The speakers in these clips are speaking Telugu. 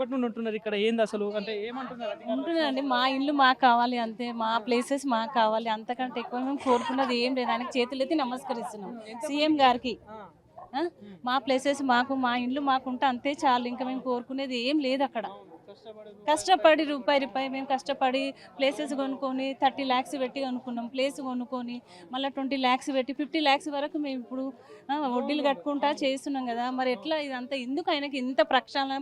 ఎప్పటి నుండి ఉంటున్నారు ఇక్కడ? ఏంది అసలు అంటే ఏమంటున్నారు అధికారులు? ఉంటుందండి. మా ఇల్లు మాకు కావాలి అంతే, మా ప్లేసెస్ మాకు కావాలి, అంతకంటే ఎక్కువ మేము కోరుకున్నది ఏం లేదు. ఆయనకి చేతులెత్తి నమస్కరిస్తున్నాం సీఎం గారికి. ఆ? మా ప్లేసెస్ మాకు, మా ఇల్లు మాకు ఉంటే అంతే చాలు, ఇంకా మేము కోరుకునేది ఏం లేదు అక్కడ. కష్టపడి రూపాయి మేము కష్టపడి ప్లేసెస్ కొనుక్కొని 30 lakhs పెట్టి కొనుక్కున్నాం. ప్లేస్ కొనుక్కొని మళ్ళీ 20 lakhs పెట్టి 50 lakhs వరకు మేము ఇప్పుడు వడ్డీలు కట్టుకుంటా చేస్తున్నాం కదా. మరి ఎట్లా ఇదంతా ఎందుకు? ఆయనకి ఇంత ప్రక్షాళన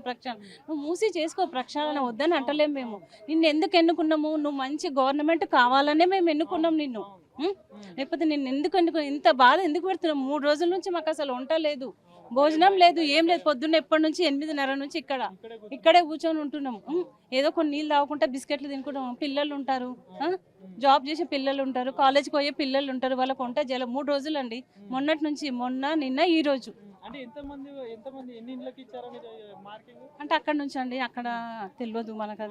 నువ్వు మూసి చేసుకో, ప్రక్షాళన వద్దని అంటలేము మేము. నిన్ను ఎందుకు ఎన్నుకున్నాము? నువ్వు మంచి గవర్నమెంట్ కావాలనే మేము ఎన్నుకున్నాం నిన్ను. లేకపోతే నిన్ను ఎందుకు ఇంత బాధ ఎందుకు పెడుతున్నాం? 3 రోజుల నుంచి మాకు అసలు వంట లేదు, భోజనం లేదు, ఏం లేదు. పొద్దున్న ఎప్పటి నుంచి 8:30 నుంచి ఇక్కడే కూర్చొని ఉంటున్నాం. ఏదో కొన్ని నీళ్ళు తాగుకుంటా బిస్కెట్లు తినుకుంటాం. పిల్లలు ఉంటారు, జాబ్ చేసే పిల్లలు ఉంటారు, కాలేజ్కి పోయే పిల్లలు ఉంటారు. వాళ్ళకు వంట చేయాలి. 3 రోజులు అండి, మొన్నటి నుంచి, నిన్న ఈ రోజు. అంటే ఎంతమంది ఎన్ని ఇండ్లకి ఇచ్చారని మార్కింగ్? అంటే అక్కడ నుంచి అండి, అక్కడ తెలియదు మనకు,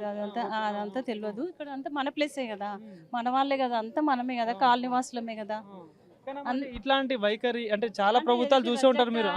అదంతా తెలియదు. ఇక్కడ అంతా మన ప్లేసే కదా, మన వాళ్ళే కదా, అంతా మనమే కదా, కాలనీ వాసులమే కదా. ఇట్లాంటి వైఖరి అంటే చాలా ప్రభుత్వాలు చూసే ఉంటారు మీరు.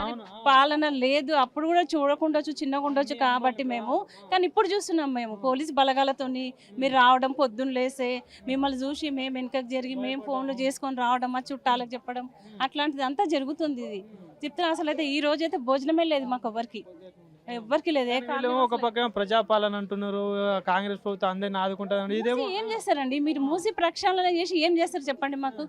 పాలన లేదు, అప్పుడు కూడా చూడకుండొచ్చు, చిన్నగా ఉండొచ్చు కాబట్టి మేము. కానీ ఇప్పుడు చూస్తున్నాం మేము పోలీస్ బలగాలతోని మీరు రావడం, పొద్దున్న లేసే మిమ్మల్ని చూసి మేము వెనకకి జరిగి మేము ఫోన్లు చేసుకొని రావడం, మా చుట్టాలకు చెప్పడం, అట్లాంటిది అంతా జరుగుతుంది. ఇది చెప్తున్నా. అసలు అయితే ఈ రోజు అయితే భోజనమే లేదు మాకు ఎవ్వరికి లేదు. ఒక పక్క ప్రజాపాలన అంటున్నారు, కాంగ్రెస్ ప్రభుత్వం అందరిని ఆదుకుంటారు. ఇదేమో ఏం చేస్తారండి మీరు? మూసి ప్రక్షాళన చేసి ఏం చేస్తారు చెప్పండి మాకు?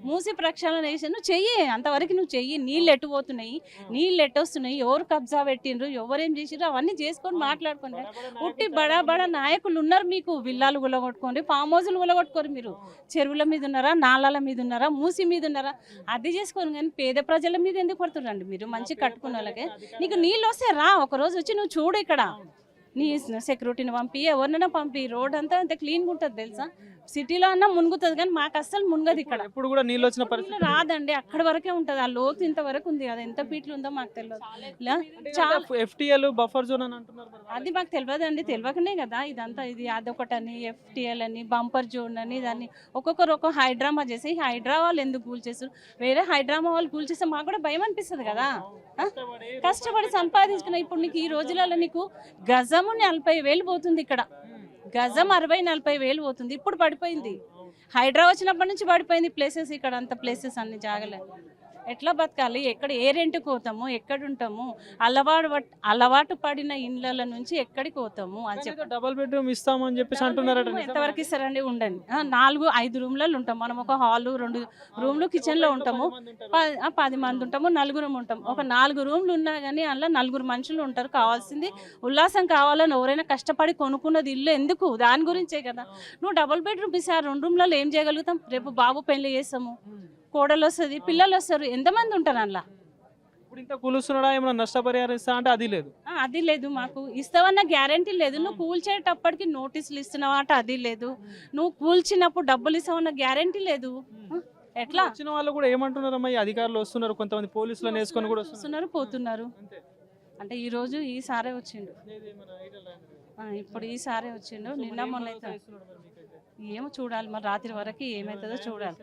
మూసి ప్రక్షాళన చేసి నువ్వు చెయ్యి, అంతవరకు నువ్వు చెయ్యి. నీళ్ళు ఎట్టు పోతున్నాయి, నీళ్ళు ఎట్టొస్తున్నాయి, ఎవరు కబ్జా పెట్టిండ్రు, ఎవరేం చేసిండ్రు, అవన్నీ చేసుకొని మాట్లాడుకోండి. ఉట్టి బడా నాయకులు ఉన్నారు మీకు. విల్లాలు గులగొట్టుకోండి, ఫామ్ హౌజులు గులగొట్టుకోరు. మీరు చెరువుల మీద ఉన్నారా, నాలాల మీద ఉన్నారా, మూసి మీద ఉన్నారా, అది చేసుకోరు. కానీ పేద ప్రజల మీద ఎందుకు పడుతున్నారండి మీరు? మంచి కట్టుకున్న వాళ్ళకే. నీకు నీళ్ళు వస్తే రా, ఒకరోజు వచ్చి నువ్వు చూడు. ఇక్కడ నీ సెక్యూరిటీని పంపి, ఎవరినైనా పంపి, రోడ్ అంతా అంత క్లీన్గా ఉంటుంది తెలుసా. సిటీలో అన్నా మునుగుతుంది, కానీ మాకు అస్సలు మునగదు. ఇక్కడ ఎప్పుడు కూడా నీళ్ళు వచ్చిన పరిస్థితి రాదండి, అక్కడ వరకే ఉంటుంది. ఆ లోతు ఇంతవరకు ఉంది కదా, ఎంత ఫీట్లు ఉందో మాకు తెలియదు. FTL బఫర్ జోన్ అని అంటున్నారు. అది మాకు తెలియదండి, తెలియకనే కదా ఇదంతా. ఇది అదొకటని, FTL అని, బంపర్ జోన్ అని, దాన్ని ఒక్కొక్కరు ఒక్కొక్క హైడ్రామా చేసి, హైడ్రా వాళ్ళు ఎందుకు కూల్చేస్తారు? వేరే హైడ్రామా వాళ్ళు కూల్చేస్తే మాకు కూడా భయం అనిపిస్తుంది కదా. కష్టపడి సంపాదించుకున్న ఇప్పుడు నీకు ఈ రోజులలో నీకు గజము 40,000 పోతుంది. ఇక్కడ గజం 40,000-40,000 పోతుంది. ఇప్పుడు పడిపోయింది. హైడ్రా వచ్చినప్పటి నుంచి పడిపోయింది ప్లేసెస్. ఇక్కడ అంత ప్లేసెస్ అన్ని జాగలే. ఎట్లా బతకాలి? ఎక్కడ ఏ రెంట్కి పోతాము, ఎక్కడ ఉంటాము? అలవాటు పడిన ఇండ్ల నుంచి ఎక్కడికి పోతాము అని చెప్పి. డబుల్ బెడ్రూమ్ ఇస్తామని చెప్పేసి అంటున్నారు. ఎంతవరకు ఇస్తారండి? ఉండండి, 4-5 రూమ్లలో ఉంటాం మనం. ఒక హాలు, 2 రూమ్లు, కిచెన్లో ఉంటాము. 10 మంది ఉంటాము, 4 ఉంటాం. ఒక 4 రూమ్లు ఉన్నా కానీ అందులో 4 మనుషులు ఉంటారు. కావాల్సింది ఉల్లాసం కావాలని ఎవరైనా కష్టపడి కొనుక్కున్నది ఇల్లు ఎందుకు? దాని గురించే కదా. నువ్వు డబుల్ బెడ్రూమ్ ఇస్తే 2 రూమ్లలో ఏం చేయగలుగుతాం? రేపు బాబు పెళ్లి చేస్తాము, కోడలు వస్తుంది, పిల్లలు వస్తారు, ఎంతమంది ఉంటారు అందులో? ఇప్పుడు ఇంత కూలుస్తున్నాడా, ఏమైనా నష్టపరిహారం ఇస్తా అంటే అది లేదు. అది లేదు. మాకు ఇస్తావన్న గ్యారంటీ లేదు. నువ్వు కూల్చేటప్పటికి నోటీసులు ఇస్తున్నావా అంటే అది లేదు. నువ్వు కూల్చినప్పుడు డబ్బులు ఇస్తావన్న గ్యారంటీ లేదు. ఎట్లా? వచ్చిన వాళ్ళు కూడా ఏమంటున్నారు అమ్మా, అధికారులు వస్తున్నారు, కొంతమంది పోలీసులను వేసుకొని కూడా వస్తున్నారు, పోతున్నారు. అంటే ఈ రోజు ఈసారే వచ్చిండు, ఇప్పుడు ఈసారే వచ్చిండు. నిన్న మొన్న అయితే ఏమో చూడాలి మరి, రాత్రి వరకు ఏమవుతుందో చూడాలి.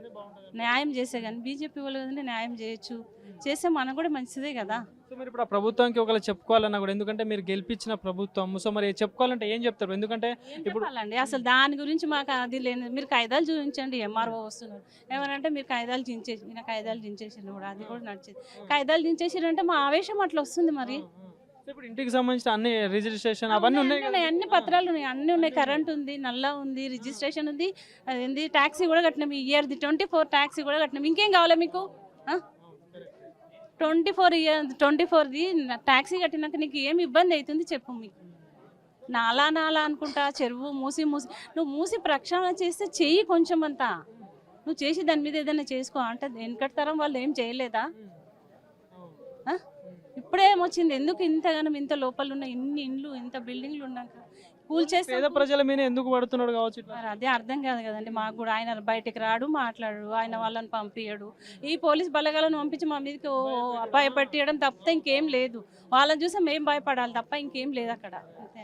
న్యాయం చేసే కానీ బీజేపీ వాళ్ళు కదండి, న్యాయం చేయొచ్చు, చేస్తే మనకు కూడా మంచిదే కదా. సో మరి ఇప్పుడు ఆ ప్రభుత్వానికి ఒకవేళ చెప్పుకోవాలన్నా కూడా, ఎందుకంటే మీరు గెలిపించిన ప్రభుత్వం, సో మరి చెప్పుకోవాలంటే ఏం చెప్తారు? ఎందుకంటే ఇప్పుడు అసలు దాని గురించి మాకు అది లేదు. మీరు కాయిదాలు చూపించండి. MRO వస్తున్నారు ఏమనంటే మీరు కాయిదాలు జించేసి కూడా అది కూడా నడిచేది. కాయిదాలు జించేసిరంటే మా ఆవేశం అట్లా వస్తుంది. మరి ఇప్పుడు ఇంటికి సంబంధించిన అన్ని రిజిస్ట్రేషన్ అవన్నీ ఉన్నాయి, అన్ని పత్రాలు ఉన్నాయి, అన్ని ఉన్నాయి. కరెంట్ ఉంది, నల్లా ఉంది, రిజిస్ట్రేషన్ ఉంది, అదేంది ట్యాక్సీ కూడా కట్టినాం. ఈ ఇయర్ది 24 ట్యాక్సీ కూడా కట్టినాం. ఇంకేం కావాలి మీకు? 24ది ట్యాక్సీ కట్టినాక నీకు ఏమి ఇబ్బంది అవుతుంది చెప్పు? మీకు నాలా అనుకుంటా, చెరువు నువ్వు మూసి ప్రక్షాళన చేస్తే చెయ్యి కొంచెం అంతా. నువ్వు చేసి దాని మీద ఏదైనా చేసుకో అంటే వెనకటి తరం వాళ్ళు ఏం చేయలేదా? ఇప్పుడేమొచ్చింది? ఎందుకు ఇంతగానం ఇంత లోపల ఉన్న ఇన్ని ఇండ్లు, ఇంత బిల్డింగ్లు ఉన్నాక కూల్చేస్తే పేద ప్రజల మీద ఎందుకు పడుతున్నాడు కావచ్చు? అదే అర్థం కాదు కదండి మాకు కూడా. ఆయన బయటకు రాడు, మాట్లాడు, ఆయన వాళ్ళని పంపించడు. ఈ పోలీస్ బలగాలను పంపించి మా మీదకి భయపెట్టడం తప్పితే ఇంకేం లేదు. వాళ్ళని చూసి మేము భయపడాలి తప్ప ఇంకేం లేదు అక్కడ. అంతే.